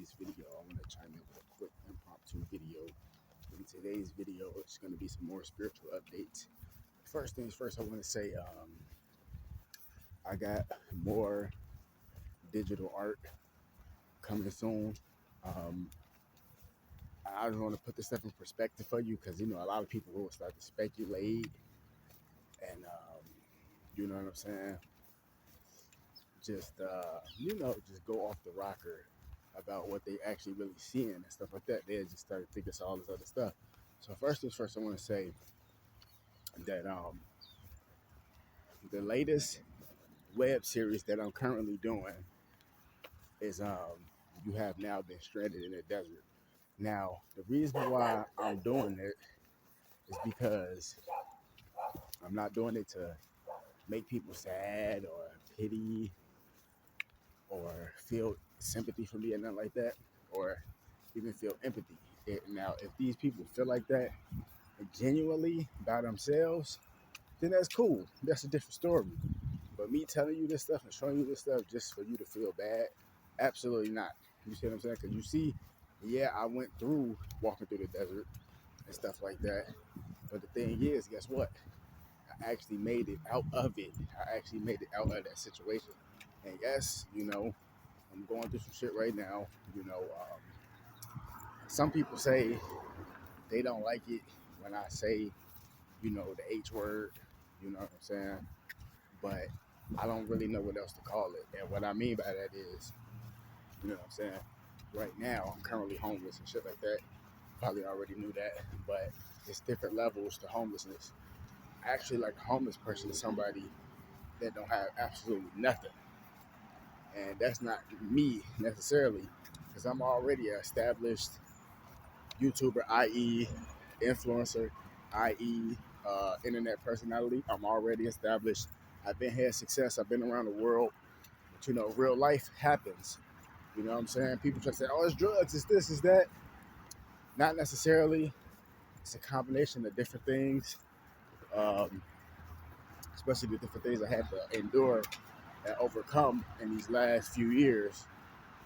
today's video. I want to chime in with a quick impromptu video. In today's video, it's going to be some more spiritual updates. First things first, I want to say I got more digital art coming soon. Um, I just want to put this stuff in perspective for you because, a lot of people will start to speculate and, you know what I'm saying? Just go off the rocker about what they actually really seeing and stuff like that. They just start thinking all this other stuff. So first things first, I want to say that the latest web series that I'm currently doing is You Have Now Been Stranded in the Desert. Now, the reason why I'm doing it is because I'm not doing it to make people sad or pity or feel sympathy for me or nothing like that, or even feel empathy. Now, if these people feel like that genuinely by themselves, then that's cool. That's a different story. But me telling you this stuff and showing you this stuff just for you to feel bad, absolutely not. You see what I'm saying? Because you see, yeah, I went through walking through the desert and stuff like that. But the thing is, guess what? I actually made it out of it. I actually made it out of that situation. And yes, I'm going through some shit right now. Some people say they don't like it when I say, the H word. You know what I'm saying? But I don't really know what else to call it. And what I mean by that is, you know what I'm saying? Right now, I'm currently homeless and shit like that. Probably already knew that, but it's different levels to homelessness. Actually, like a homeless person is somebody that don't have absolutely nothing. And that's not me necessarily, because I'm already an established YouTuber, i.e. influencer, i.e. Internet personality. I'm already established. I've been had success. I've been around the world. But, real life happens. You know what I'm saying? People try to say, oh, it's drugs, it's this, it's that. Not necessarily. It's a combination of different things, especially the different things I had to endure and overcome in these last few years.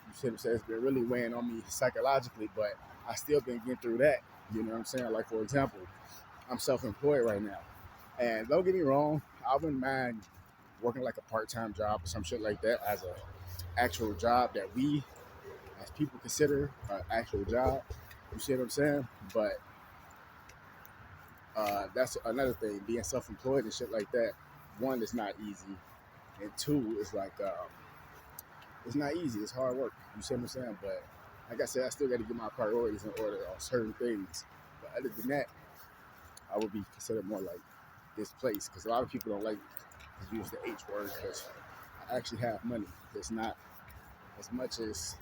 You see what I'm saying? It's been really weighing on me psychologically, but I still been getting through that. You know what I'm saying? Like, for example, I'm self-employed right now. And don't get me wrong, I wouldn't mind working like a part-time job or some shit like that as an actual job that we as people consider an actual job. You see what I'm saying? But that's another thing, being self-employed and shit like that. One, it's not easy. And two, it's like, it's not easy. It's hard work. You see what I'm saying? But like I said, I still got to get my priorities in order on certain things. But other than that, I would be considered more like this place, because a lot of people don't like to use the H word, because I actually have money. It's not as much as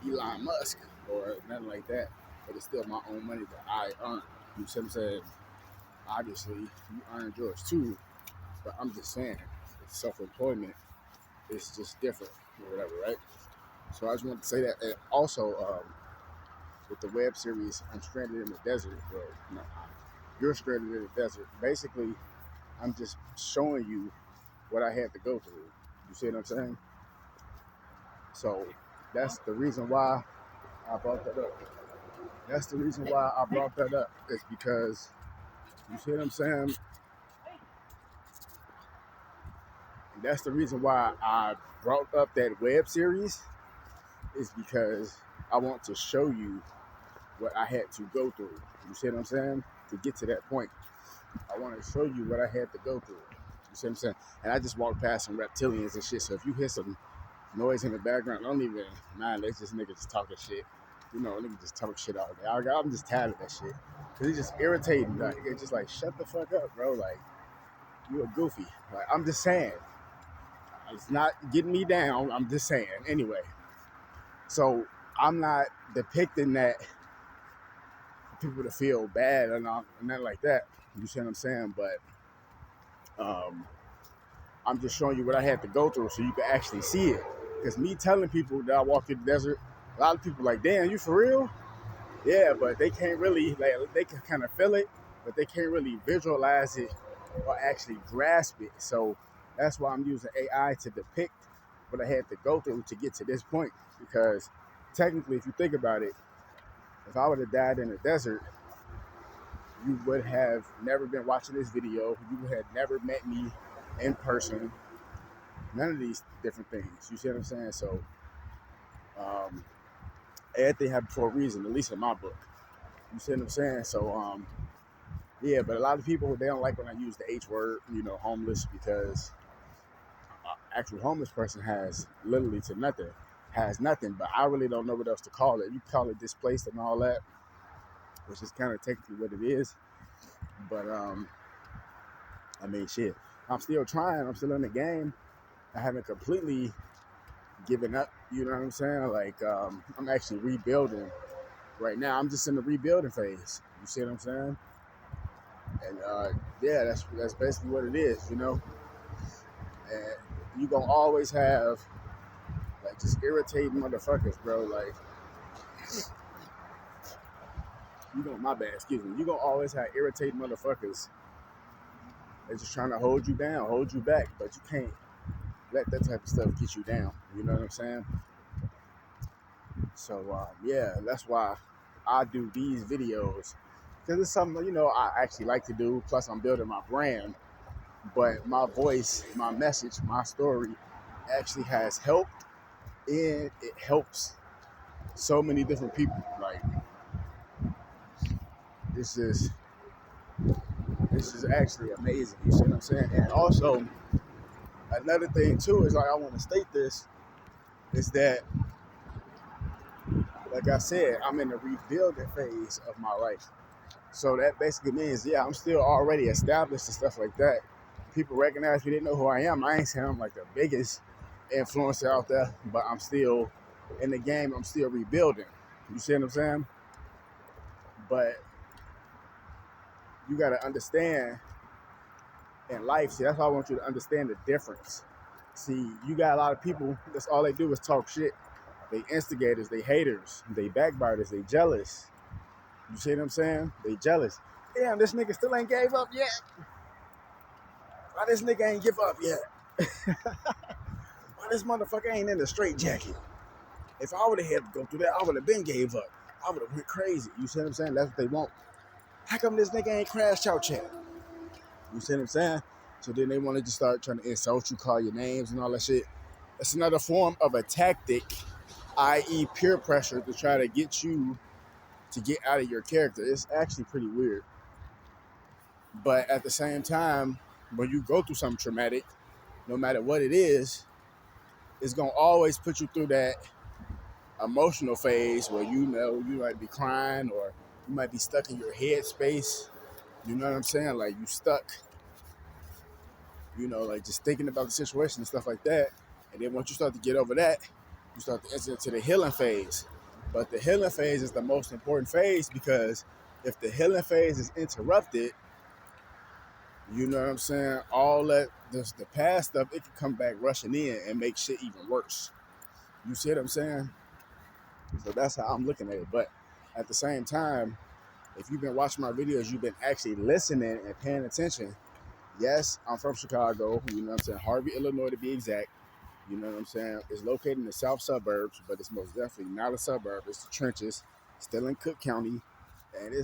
Elon Musk or nothing like that, but it's still my own money that I earn. You see what I'm saying? Obviously, you earned yours too, but I'm just saying, self-employment is just different or whatever, right? So I just wanted to say that. And also, with the web series, I'm Stranded in the Desert. Well, no, You're Stranded in the Desert. Basically, I'm just showing you what I had to go through. You see what I'm saying? So that's the reason why I brought that up. That's the reason why I brought that up. Is because, you see what I'm saying? That's the reason why I brought up that web series, is because I want to show you what I had to go through. You see what I'm saying? To get to that point, I want to show you what I had to go through. You see what I'm saying? And I just walked past some reptilians and shit. So if you hear some noise in the background, don't even mind. It's just niggas just talking shit. Niggas just talk shit all day. I'm just tired of that shit. Cause it's just irritating. Like, it's just like, shut the fuck up, bro. Like, you a goofy. Like, I'm just saying. It's not getting me down. I'm just saying. Anyway. So I'm not depicting that for people to feel bad or nothing like that. You see what I'm saying? But I'm just showing you what I had to go through so you can actually see it. Because me telling people that I walked through the desert, a lot of people are like, damn, you for real? Yeah, but they can't really, like, they can kind of feel it, but they can't really visualize it or actually grasp it. So that's why I'm using AI to depict what I had to go through to get to this point. Because technically, if you think about it, if I would have died in the desert, you would have never been watching this video. You would have never met me in person. None of these different things. You see what I'm saying? So um, everything happened for a reason, at least in my book. You see what I'm saying? So yeah, but a lot of people, they don't like when I use the H word, homeless, because actual homeless person has literally to nothing, has nothing. But I really don't know what else to call it. You call it displaced and all that, which is kind of technically what it is. But I mean, shit, I'm still trying. I'm still in the game. I haven't completely given up. You know what I'm saying? Like I'm actually rebuilding right now. I'm just in the rebuilding phase. You see what I'm saying? And yeah, that's basically what it is. And you gonna always have like just irritating motherfuckers, bro. Like my bad, excuse me. You gonna always have irritating motherfuckers. They're just trying to hold you down, hold you back, but you can't let that type of stuff get you down. You know what I'm saying? So yeah, that's why I do these videos, because it's something I actually like to do. Plus, I'm building my brand, but my voice, my message, my story actually has helped, and it helps so many different people. Like this is actually amazing. You see what I'm saying? And also another thing too is, like, I want to state this, is that, like I said, I'm in the rebuilding phase of my life. So that basically means, yeah, I'm still already established and stuff like that. People recognize me, they know who I am. I ain't saying I'm like the biggest influencer out there, but I'm still in the game. I'm still rebuilding. You see what I'm saying? But you got to understand in life, see, that's why I want you to understand the difference. See, you got a lot of people, that's all they do is talk shit. They instigators, they haters, they backbiters, they jealous. You see what I'm saying? They jealous. Damn, this nigga still ain't gave up yet. Why this nigga ain't give up yet? Why this motherfucker ain't in the straight jacket? If I would have had to go through that, I would have been gave up. I would have went crazy. You see what I'm saying? That's what they want. How come this nigga ain't crashed out yet? You see what I'm saying? So then they want to just start trying to insult you, call your names and all that shit. That's another form of a tactic, i.e. peer pressure, to try to get you to get out of your character. It's actually pretty weird. But at the same time, when you go through something traumatic, no matter what it is, it's going to always put you through that emotional phase where you might be crying, or you might be stuck in your head space. You know what I'm saying? Like you stuck, like just thinking about the situation and stuff like that. And then once you start to get over that, you start to enter into the healing phase. But the healing phase is the most important phase, because if the healing phase is interrupted, you know what I'm saying, all that, the past stuff, it can come back rushing in and make shit even worse. You see what I'm saying? So that's how I'm looking at it. But at the same time, if you've been watching my videos, you've been actually listening and paying attention. Yes, I'm from Chicago, you know what I'm saying, Harvey, Illinois to be exact. You know what I'm saying? It's located in the south suburbs, but it's most definitely not a suburb. It's the trenches, still in Cook County. And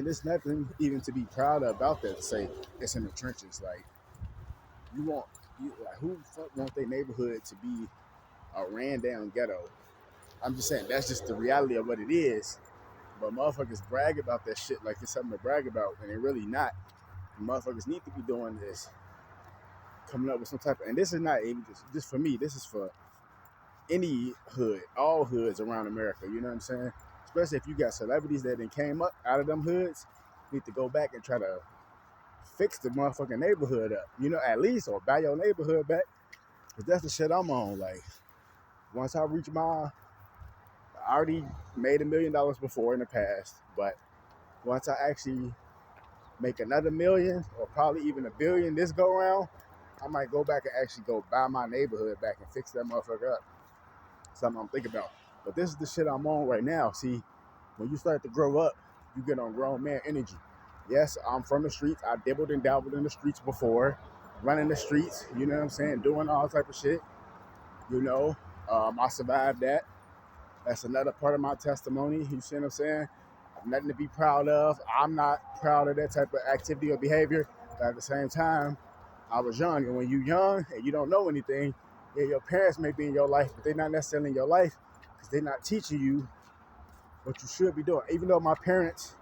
it's nothing even to be proud of about that, to say it's in the trenches. Like, like, who the fuck want their neighborhood to be a ran down ghetto? I'm just saying that's just the reality of what it is. But motherfuckers brag about that shit like it's something to brag about, and they're really not. Motherfuckers need to be doing this, coming up with some type of, and this is not even just for me, this is for any hood, all hoods around America, you know what I'm saying? Especially if you got celebrities that then came up out of them hoods, need to go back and try to fix the motherfucking neighborhood up, at least, or buy your neighborhood back. But that's the shit I'm on. Like, once I reach I already made $1 million before in the past, but once I actually make another million, or probably even $1 billion this go around, I might go back and actually go buy my neighborhood back and fix that motherfucker up. Something I'm thinking about. But this is the shit I'm on right now. See, when you start to grow up, you get on grown man energy. Yes, I'm from the streets. I dabbled and dabbled in the streets before, running the streets, you know what I'm saying, doing all type of shit. I survived that. That's another part of my testimony. You see what I'm saying? Nothing to be proud of. I'm not proud of that type of activity or behavior. But at the same time, I was young. And when you're young and you don't know anything, yeah, your parents may be in your life, but they're not necessarily in your life because they're not teaching you what you should be doing. Even though my parents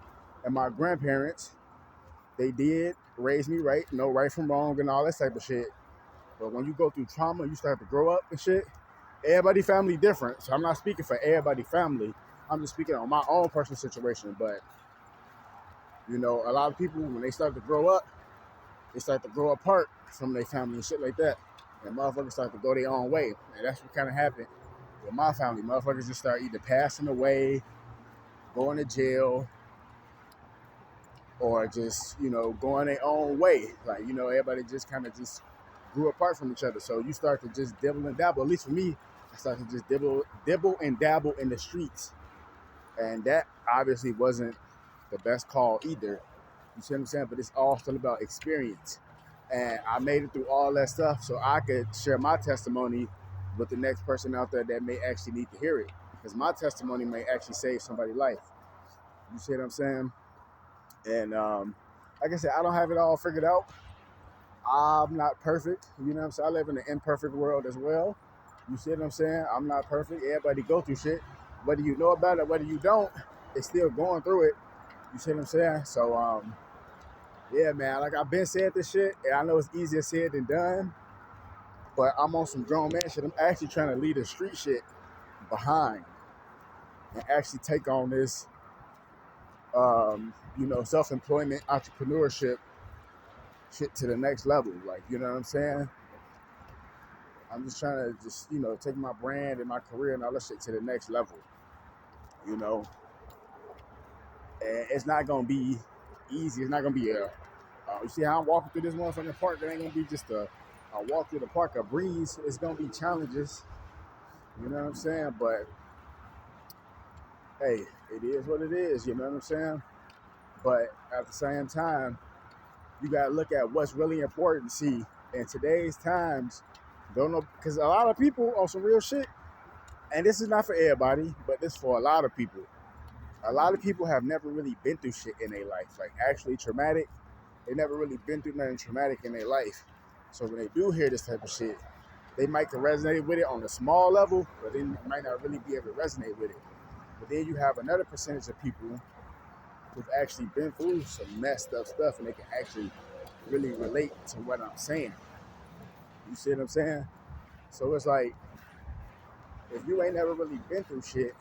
and my grandparents, they did raise me right, know right from wrong and all that type of shit. But when you go through trauma, you start to grow up and shit. Everybody family different. So I'm not speaking for everybody family. I'm just speaking on my own personal situation. But you know, a lot of people when they start to grow up, they start to grow apart from their family and shit like that. And motherfuckers start to go their own way. And that's what kind of happened with my family. Motherfuckers just start either passing away, going to jail, or just, you know, going their own way. Like, you know, everybody just kind of just grew apart from each other. So you start to just dibble and dabble. At least for me, I started to just dibble and dabble in the streets. And that obviously wasn't the best call either. You see what I'm saying? But it's all still about experience. And I made it through all that stuff so I could share my testimony with the next person out there that may actually need to hear it. Because my testimony may actually save somebody's life. You see what I'm saying? And like I said, I don't have it all figured out. I'm not perfect. You know what I'm saying? I live in an imperfect world as well. You see what I'm saying? I'm not perfect. Everybody go through shit. Whether you know about it, whether you don't, they still going through it. You see what I'm saying? So, yeah, man, like I've been said this shit, and I know it's easier said than done, but I'm on some grown man shit. I'm actually trying to leave the street shit behind and actually take on this, you know, self-employment, entrepreneurship shit to the next level. Like, you know what I'm saying? I'm just trying to just, you know, take my brand and my career and all that shit to the next level, you know? And it's not going to be easy. It's not going to be you see how I'm walking through this motherfucking park? It ain't going to be just a walk through the park, a breeze. It's going to be challenges, you know what I'm saying? But, hey, it is what it is, you know what I'm saying? But at the same time, you got to look at what's really important. See, in today's times, don't know, because a lot of people on some real shit, and this is not for everybody, but this is for a lot of people. A lot of people have never really been through shit in their life, like actually traumatic. They never really been through nothing traumatic in their life. So when they do hear this type of shit, they might can resonate with it on a small level, but they might not really be able to resonate with it. But then you have another percentage of people who've actually been through some messed up stuff, and they can actually really relate to what I'm saying. You see what I'm saying? So it's like, if you ain't never really been through shit,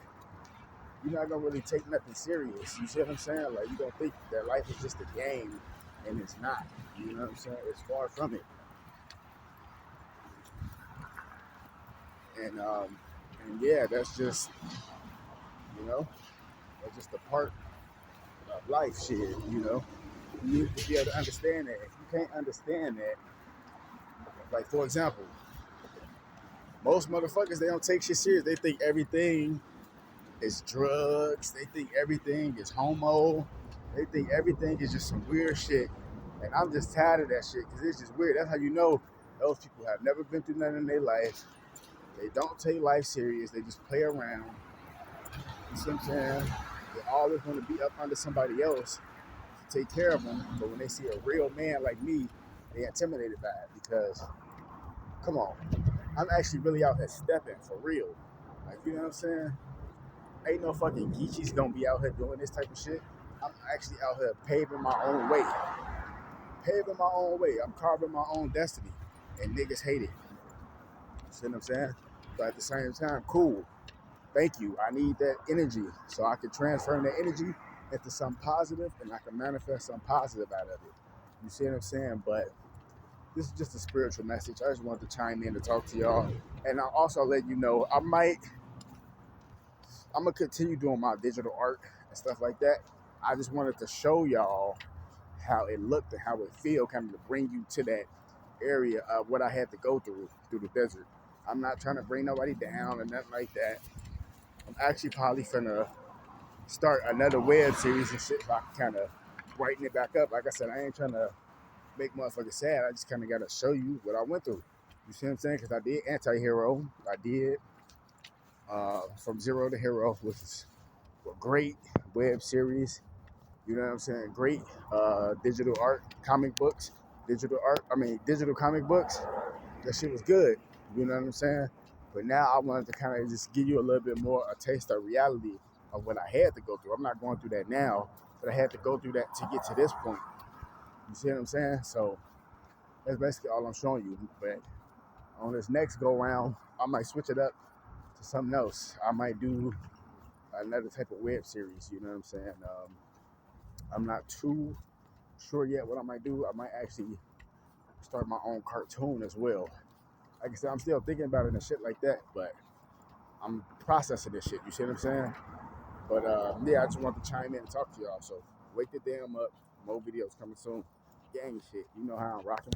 you're not gonna really take nothing serious. You see what I'm saying? Like, you gonna think that life is just a game, and it's not. You know what I'm saying? It's far from it. And yeah, that's just, you know, that's just a part of life. Shit, you know. You need to be able to understand that. If you can't understand that, like for example, most motherfuckers, they don't take shit serious. They think everything is drugs. They think everything is homo. They think everything is just some weird shit. And I'm just tired of that shit because it's just weird. That's how you know those people have never been through nothing in their life. They don't take life serious. They just play around. You see what I'm saying? They always want to be up under somebody else to take care of them. But when they see a real man like me, they intimidated by it because, come on, I'm actually really out here stepping for real. Like, you know what I'm saying? Ain't no fucking Geechees gonna be out here doing this type of shit. I'm actually out here paving my own way. Paving my own way. I'm carving my own destiny. And niggas hate it. You see what I'm saying? But at the same time, cool. Thank you. I need that energy so I can transfer that energy into something positive and I can manifest something positive out of it. You see what I'm saying? But this is just a spiritual message. I just wanted to chime in to talk to y'all. And I'll also let you know I'm gonna continue doing my digital art and stuff like that. I just wanted to show y'all how it looked and how it feel, kind of to bring you to that area of what I had to go through the desert. I'm not trying to bring nobody down or nothing like that. I'm actually probably finna start another web series and shit so I can kind of brighten it back up. Like I said, I ain't trying to make motherfuckers sad. I just kind of got to show you what I went through. You see what I'm saying? Because I did Anti-Hero. I did From Zero to Hero, which is a great web series. You know what I'm saying? Great digital art, comic books, digital comic books. That shit was good. You know what I'm saying? But now I wanted to kind of just give you a little bit more a taste of reality of what I had to go through. I'm not going through that now, but I had to go through that to get to this point. You see what I'm saying? So that's basically all I'm showing you. But on this next go round, I might switch it up to something else. I might do another type of web series. You know what I'm saying? I'm not too sure yet what I might do. I might actually start my own cartoon as well. Like I said, I'm still thinking about it and shit like that, but I'm processing this shit. You see what I'm saying? But yeah, I just want to chime in and talk to y'all. So wake the damn up. More videos coming soon. Gang shit. You know how I'm rocking.